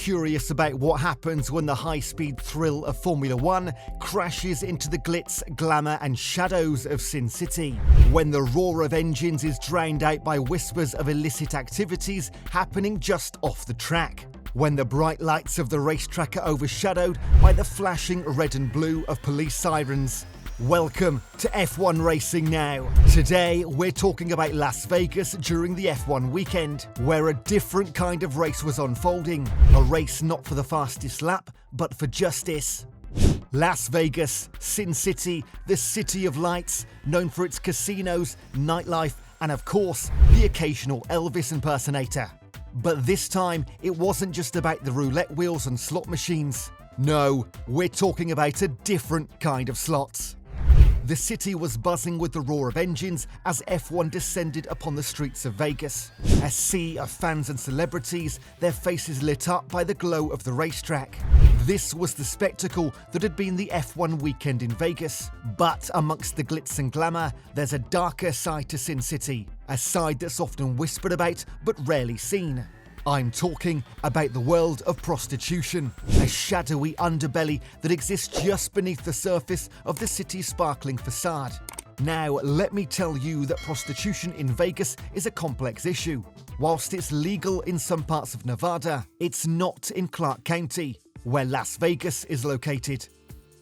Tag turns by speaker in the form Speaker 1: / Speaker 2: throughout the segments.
Speaker 1: curious about what happens when the high-speed thrill of Formula One crashes into the glitz, glamour and shadows of Sin City? When the roar of engines is drowned out by whispers of illicit activities happening just off the track? When the bright lights of the racetrack are overshadowed by the flashing red and blue of police sirens? Welcome to F1 Racing Now. Today we're talking about Las Vegas during the F1 weekend, where a different kind of race was unfolding. A race not for the fastest lap, but for justice. Las Vegas, Sin City, the City of Lights, known for its casinos, nightlife, and of course, the occasional Elvis impersonator. But this time, it wasn't just about the roulette wheels and slot machines. No, we're talking about a different kind of slots. The city was buzzing with the roar of engines as F1 descended upon the streets of Vegas. A sea of fans and celebrities, their faces lit up by the glow of the racetrack. This was the spectacle that had been the F1 weekend in Vegas. But amongst the glitz and glamour, there's a darker side to Sin City. A side that's often whispered about, but rarely seen. I'm talking about the world of prostitution, a shadowy underbelly that exists just beneath the surface of the city's sparkling facade. Now, let me tell you that prostitution in Vegas is a complex issue. Whilst it's legal in some parts of Nevada, it's not in Clark County, where Las Vegas is located.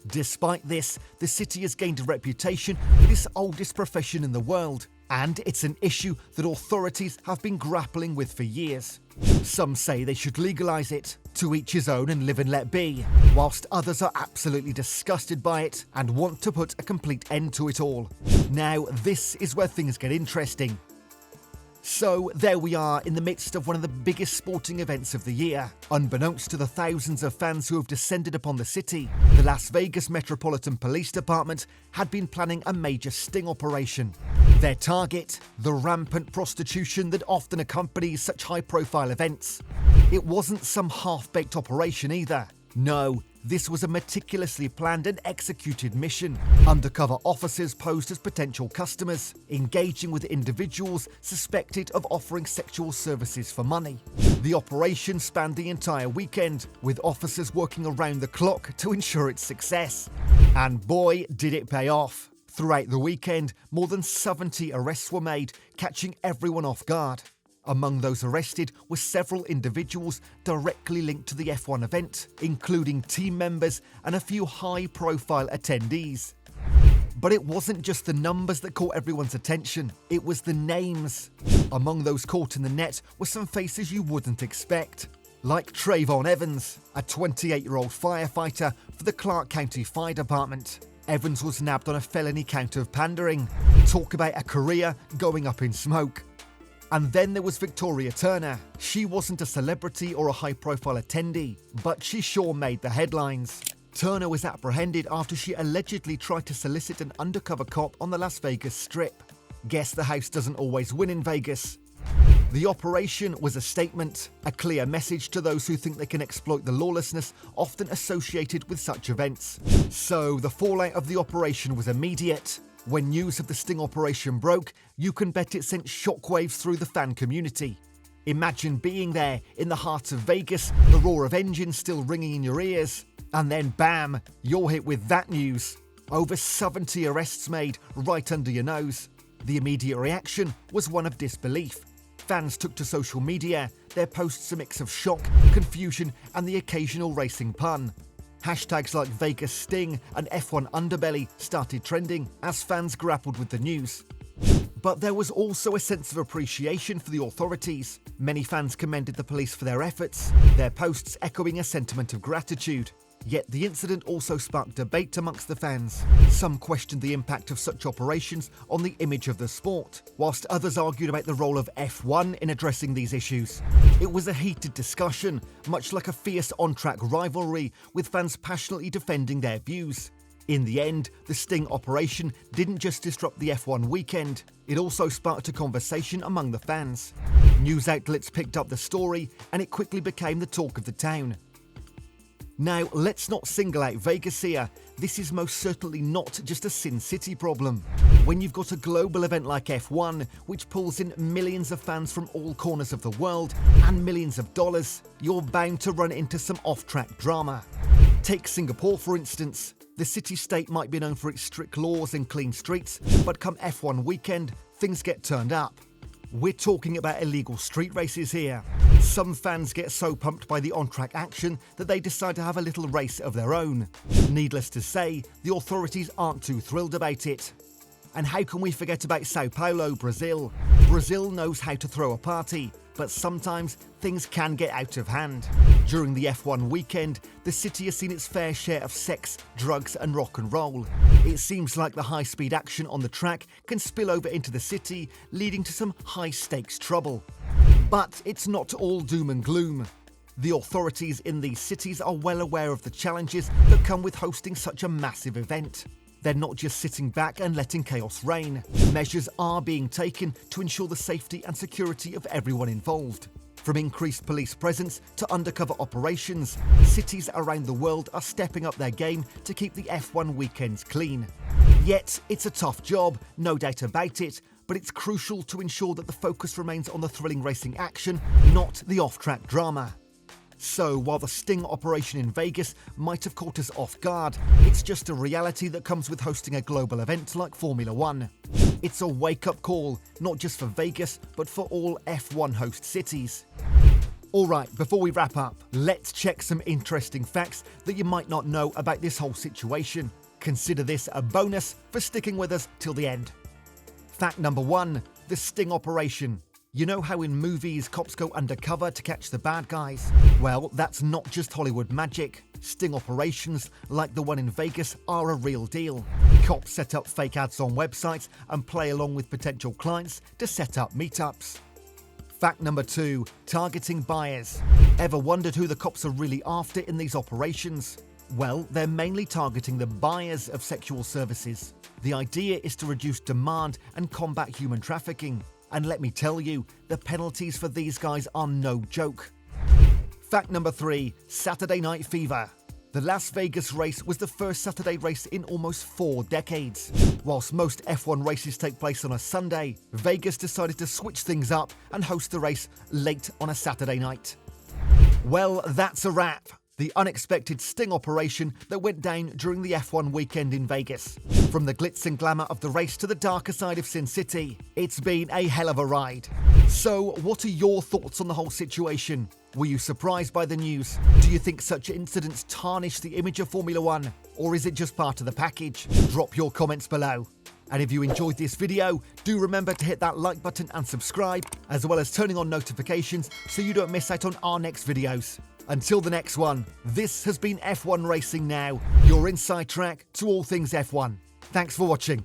Speaker 1: Despite this, the city has gained a reputation for this oldest profession in the world, and it's an issue that authorities have been grappling with for years. Some say they should legalise it, to each his own and live and let be, whilst others are absolutely disgusted by it and want to put a complete end to it all. Now, this is where things get interesting. So there we are in the midst of one of the biggest sporting events of the year. Unbeknownst to the thousands of fans who have descended upon the city, the Las Vegas Metropolitan Police Department had been planning a major sting operation. Their target, the rampant prostitution that often accompanies such high-profile events. It wasn't some half-baked operation either. No, this was a meticulously planned and executed mission. Undercover officers posed as potential customers, engaging with individuals suspected of offering sexual services for money. The operation spanned the entire weekend, with officers working around the clock to ensure its success. And boy, did it pay off. Throughout the weekend, more than 70 arrests were made, catching everyone off guard. Among those arrested were several individuals directly linked to the F1 event, including team members and a few high-profile attendees. But it wasn't just the numbers that caught everyone's attention, it was the names. Among those caught in the net were some faces you wouldn't expect. Like Trayvon Evans, a 28-year-old firefighter for the Clark County Fire Department. Evans was nabbed on a felony count of pandering. Talk about a career going up in smoke. And then there was Victoria Turner. She wasn't a celebrity or a high-profile attendee, but she sure made the headlines. Turner was apprehended after she allegedly tried to solicit an undercover cop on the Las Vegas Strip. Guess the house doesn't always win in Vegas. The operation was a statement, a clear message to those who think they can exploit the lawlessness often associated with such events. So the fallout of the operation was immediate. When news of the sting operation broke, you can bet it sent shockwaves through the fan community. Imagine being there in the heart of Vegas, the roar of engines still ringing in your ears, and then bam, you're hit with that news. Over 70 arrests made right under your nose. The immediate reaction was one of disbelief. Fans took to social media, their posts a mix of shock, confusion, and the occasional racing pun. Hashtags like Vegas Sting and F1 Underbelly started trending as fans grappled with the news. But there was also a sense of appreciation for the authorities. Many fans commended the police for their efforts, their posts echoing a sentiment of gratitude. Yet the incident also sparked debate amongst the fans. Some questioned the impact of such operations on the image of the sport, whilst others argued about the role of F1 in addressing these issues. It was a heated discussion, much like a fierce on-track rivalry, with fans passionately defending their views. In the end, the sting operation didn't just disrupt the F1 weekend, it also sparked a conversation among the fans. News outlets picked up the story, and it quickly became the talk of the town. Now, let's not single out Vegas here. This is most certainly not just a Sin City problem. When you've got a global event like F1, which pulls in millions of fans from all corners of the world and millions of dollars, you're bound to run into some off-track drama. Take Singapore for instance. The city-state might be known for its strict laws and clean streets, but come F1 weekend, things get turned up. We're talking about illegal street races here. Some fans get so pumped by the on-track action that they decide to have a little race of their own. Needless to say, the authorities aren't too thrilled about it. And how can we forget about Sao Paulo, Brazil? Brazil knows how to throw a party, but sometimes things can get out of hand. During the F1 weekend, the city has seen its fair share of sex, drugs and rock and roll. It seems like the high-speed action on the track can spill over into the city, leading to some high-stakes trouble. But it's not all doom and gloom. The authorities in these cities are well aware of the challenges that come with hosting such a massive event. They're not just sitting back and letting chaos reign. Measures are being taken to ensure the safety and security of everyone involved. From increased police presence to undercover operations, cities around the world are stepping up their game to keep the F1 weekends clean. Yet, it's a tough job, no doubt about it, but it's crucial to ensure that the focus remains on the thrilling racing action, not the off-track drama. So, while the sting operation in Vegas might have caught us off guard, it's just a reality that comes with hosting a global event like Formula 1. It's a wake-up call, not just for Vegas, but for all F1 host cities. Alright, before we wrap up, let's check some interesting facts that you might not know about this whole situation. Consider this a bonus for sticking with us till the end. Fact number 1, the sting operation. You know how in movies cops go undercover to catch the bad guys? Well, that's not just Hollywood magic. Sting operations, like the one in Vegas, are a real deal. Cops set up fake ads on websites and play along with potential clients to set up meetups. Fact number 2, targeting buyers. Ever wondered who the cops are really after in these operations? Well, they're mainly targeting the buyers of sexual services. The idea is to reduce demand and combat human trafficking. And let me tell you, the penalties for these guys are no joke. Fact number 3, Saturday Night Fever. The Las Vegas race was the first Saturday race in almost 4 decades. Whilst most F1 races take place on a Sunday, Vegas decided to switch things up and host the race late on a Saturday night. Well, that's a wrap. The unexpected sting operation that went down during the F1 weekend in Vegas. From the glitz and glamour of the race to the darker side of Sin City, it's been a hell of a ride. So, what are your thoughts on the whole situation? Were you surprised by the news? Do you think such incidents tarnish the image of Formula 1? Or is it just part of the package? Drop your comments below. And if you enjoyed this video, do remember to hit that like button and subscribe, as well as turning on notifications so you don't miss out on our next videos. Until the next one, this has been F1 Racing Now, your inside track to all things F1. Thanks for watching.